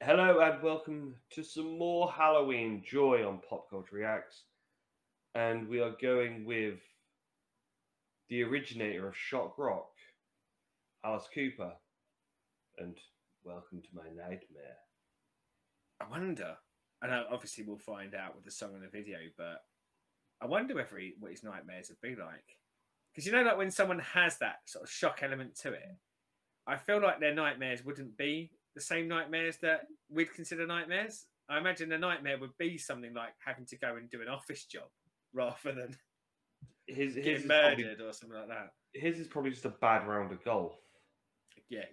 Hello and welcome to some more Halloween joy on Pop Culture Reacts. And we are going with the originator of shock rock, Alice Cooper. And welcome to my nightmare. I wonder, and obviously we'll find out with the song and the video, but I wonder whether what his nightmares would be like. Because like when someone has that sort of shock element to it, I feel like their nightmares wouldn't be the same nightmares that we'd consider nightmares. I imagine a nightmare would be something like having to go and do an office job rather than getting murdered or something like that. His is probably just a bad round of golf. Yeah.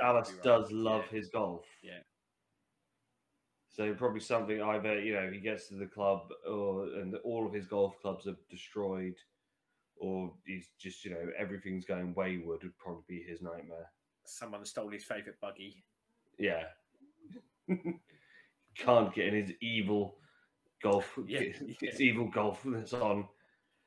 Alice does love his golf. Yeah. So probably something either, he gets to the club and all of his golf clubs are destroyed, or he's just, everything's going wayward would probably be his nightmare. Someone stole his favourite buggy. Yeah. Can't get in his evil golf. It's evil golf that's on.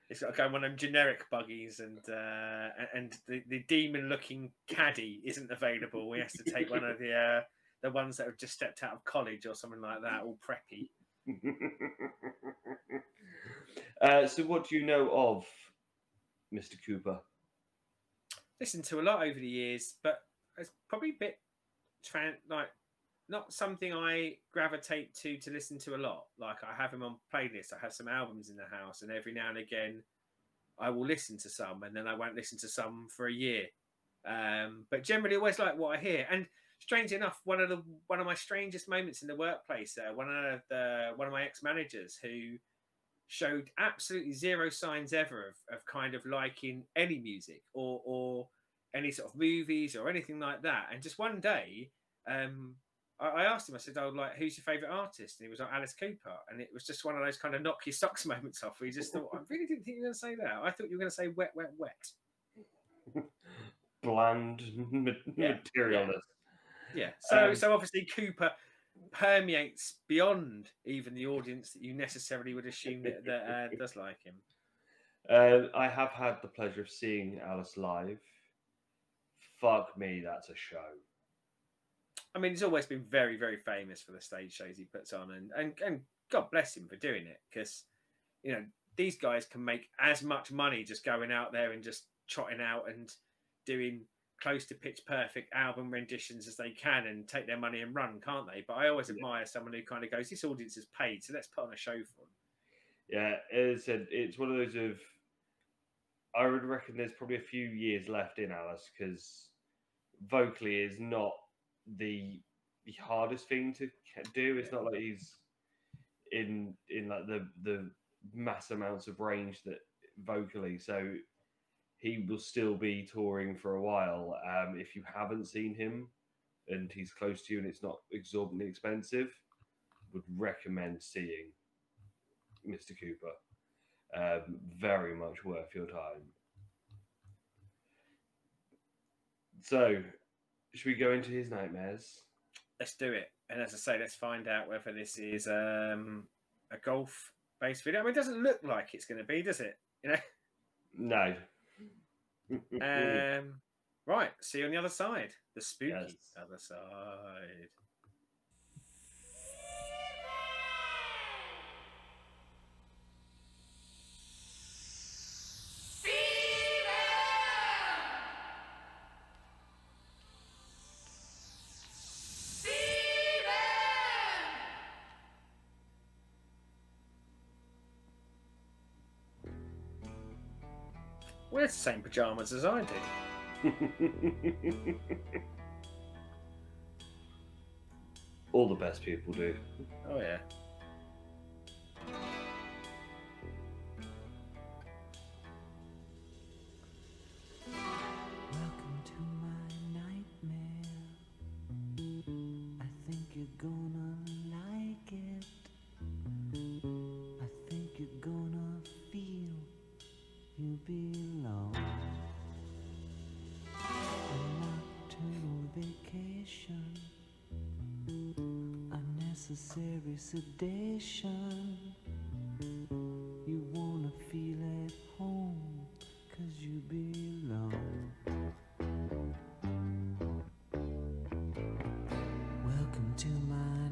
It's got to go on one of them generic buggies, and the demon-looking caddy isn't available. He has to take one of the ones that have just stepped out of college or something like that, all preppy. So, what do you know of Mr. Cooper? Listened to a lot over the years, but it's probably a bit not something I gravitate to listen to a lot. Like I have him on playlists. I have some albums in the house, and every now and again, I will listen to some, and then I won't listen to some for a year. But generally, always like what I hear. And strangely enough, one of my strangest moments in the workplace, one of my ex-managers who showed absolutely zero signs ever of kind of liking any music or any sort of movies or anything like that. And just one day, I asked him, I said, who's your favourite artist? And he was like, Alice Cooper. And it was just one of those kind of knock your socks moments off where you just thought, I really didn't think you were going to say that. I thought you were going to say wet, wet, wet. Bland materialist. Yeah. So obviously Cooper permeates beyond even the audience that you necessarily would assume that does like him. I have had the pleasure of seeing Alice live. Fuck me, that's a show. I mean, he's always been very, very famous for the stage shows he puts on, and God bless him for doing it, because these guys can make as much money just going out there and just trotting out and doing close to pitch perfect album renditions as they can and take their money and run, can't they? But I always admire someone who kind of goes, this audience is paid, so let's put on a show for them. Yeah, it's one of those I would reckon there's probably a few years left in Alice, because vocally is not the hardest thing to do. It's not like he's in like the mass amounts of range that vocally, so he will still be touring for a while. If you haven't seen him and he's close to you and it's not exorbitantly expensive, would recommend seeing Mr. Cooper. Very much worth your time. So, should we go into his nightmares? Let's do it. And as I say, let's find out whether this is a golf-based video. I mean, it doesn't look like it's going to be, does it? No. Right. See you on the other side. The spooky Yes. other side. Well, it's the same pajamas as I do. All the best people do. Oh, yeah. Welcome to my nightmare. I think you're gonna like it. I think you're gonna feel you belong. A nocturnal vacation, unnecessary sedation. You wanna feel at home, 'cause you belong. Welcome to my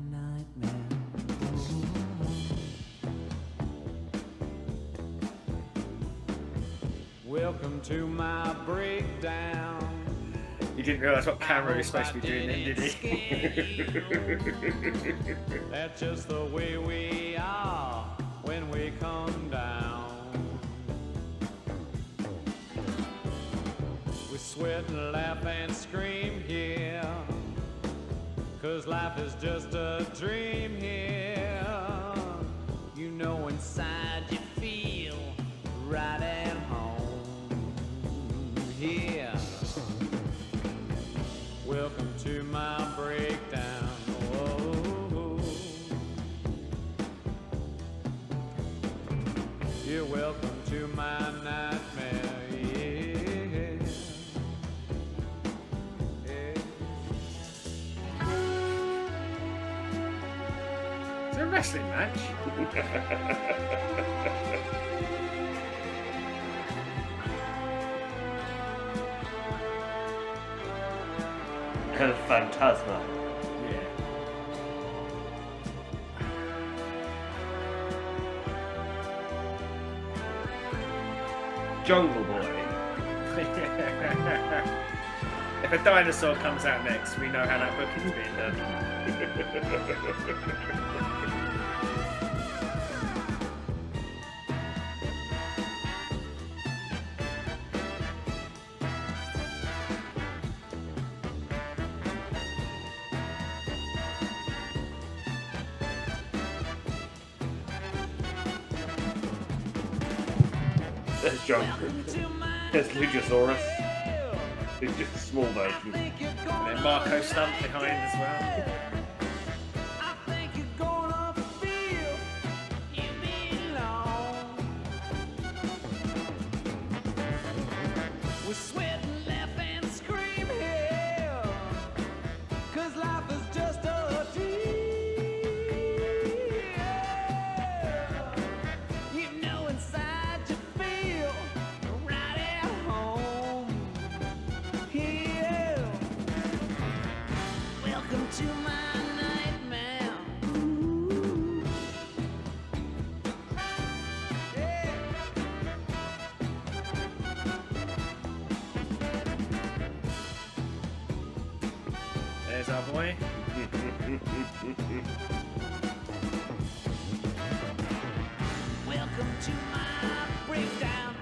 Welcome to my breakdown. You didn't realise what camera was supposed to be doing then, did he? That's just the way we are when we come down. We sweat and laugh and scream here, 'cause life is just a dream here. You know inside you feel right at home here. Welcome to my breakdown. Oh, you're welcome to my nightmare. Yeah. Yeah. Is it a wrestling match? El Fantasma. Yeah. Jungle Boy. If a dinosaur comes out next, we know how that booking's being done. There's Jungle. There's Luchasaurus. It's just a small version. And then Marco Stunt behind as well. I think you're gonna feel you belong. We sweat and laugh and scream here, 'cause life is just a dream. You know inside you feel right at home here. Welcome to my nightmare. Ooh. Yeah. There's our boy. Welcome to my breakdown.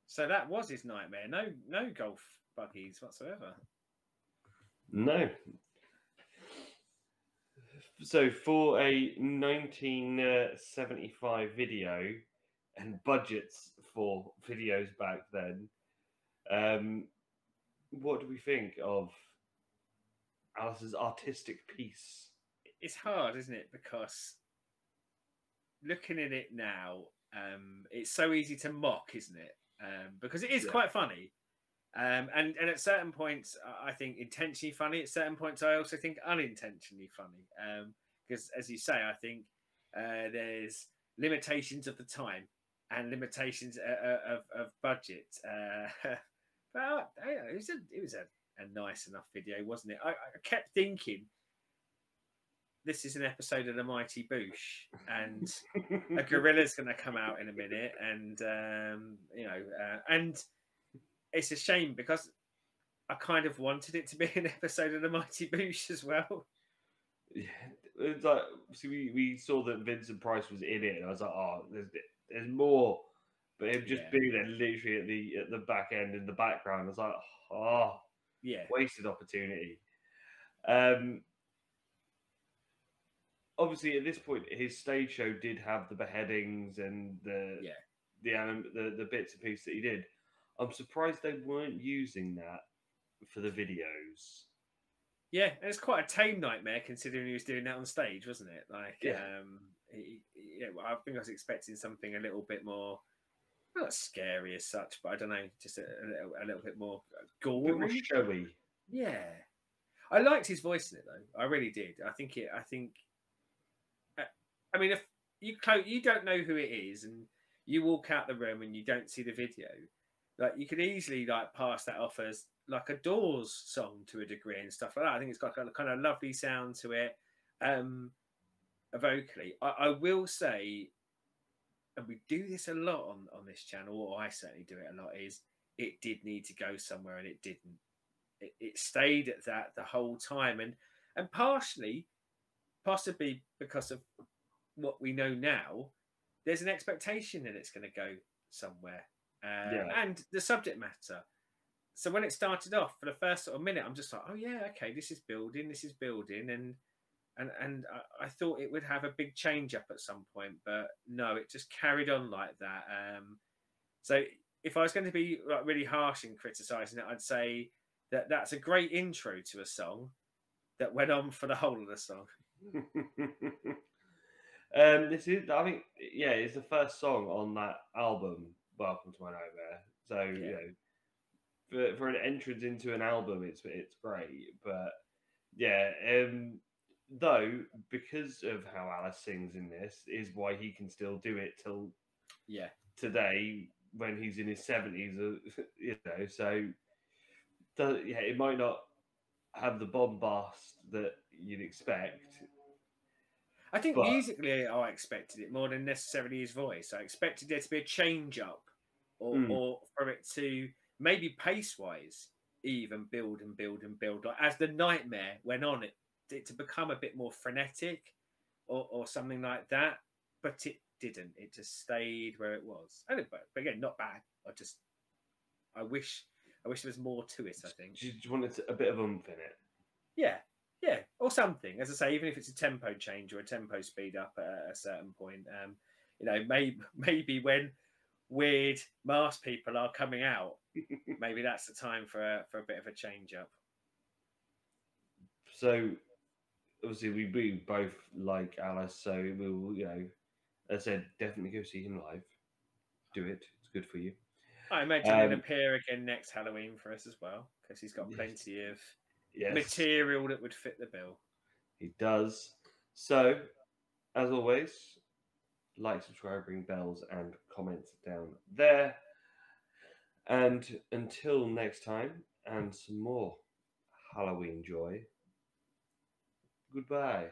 So that was his nightmare. No golf buggies whatsoever. No. So for a 1975 video and budgets for videos back then, what do we think of Alice's artistic piece? It's hard, isn't it? Because looking at it now, it's so easy to mock, isn't it? Because it is quite funny. And at certain points, I think intentionally funny. At certain points, I also think unintentionally funny. Because, as you say, I think there's limitations of the time and limitations of budget. But it was a nice enough video, wasn't it? I kept thinking, this is an episode of the Mighty Boosh, and a gorilla's going to come out in a minute, and and it's a shame because I kind of wanted it to be an episode of the Mighty Boosh as well. Yeah, it's like, see, we saw that Vincent Price was in it, and I was like, oh, there's more, but him just being there literally at the back end in the background, I was like, oh, yeah, wasted opportunity. Obviously, at this point, his stage show did have the beheadings and the bits and pieces that he did. I'm surprised they weren't using that for the videos. Yeah, and it's quite a tame nightmare considering he was doing that on stage, wasn't it? Like, I think I was expecting something a little bit more, not scary as such, but I don't know, just a little bit more gory, a bit more showy. Yeah, I liked his voice in it though. I really did. I mean, if you don't know who it is and you walk out the room and you don't see the video, Like you could easily like pass that off as like a Doors song to a degree and stuff like that. I think it's got a kind of lovely sound to it, vocally. I will say, and we do this a lot on this channel, or I certainly do it a lot, is it did need to go somewhere and it didn't. It stayed at that the whole time, and partially, possibly because of what we know now, there's an expectation that it's going to go somewhere, and the subject matter. So when it started off, for the first sort of minute, I'm just like, oh yeah, okay, this is building, and I thought it would have a big change up at some point, but no, it just carried on like that. So if I was going to be like really harsh in criticizing it, I'd say that that's a great intro to a song that went on for the whole of the song. This is, I think, yeah, it's the first song on that album, Welcome to My Nightmare. So you know, for an entrance into an album, it's great. But yeah, though, because of how Alice sings in this, is why he can still do it till today when he's in his 70s. You know, so it might not have the bombast that you'd expect. I think musically, I expected it more than necessarily his voice. I expected there to be a change up, or for it to maybe pace wise even build and build and build. Like as the Nightmare went on, it to become a bit more frenetic, or something like that. But it didn't. It just stayed where it was. But again, not bad. I wish there was more to it. I think. Do you want a bit of oomph in it? Yeah, or something. As I say, even if it's a tempo change or a tempo speed up at a certain point, you know, maybe when weird masked people are coming out, maybe that's the time for a bit of a change up. So, obviously, we both like Alice, so we'll, you know, as I said, definitely go see him live. Do it; it's good for you. I imagine he'll appear again next Halloween for us as well, because he's got plenty of material that would fit the bill. He does. So, as always, like, subscribe, ring bells, and comment down there. And until next time, and some more Halloween joy. Goodbye.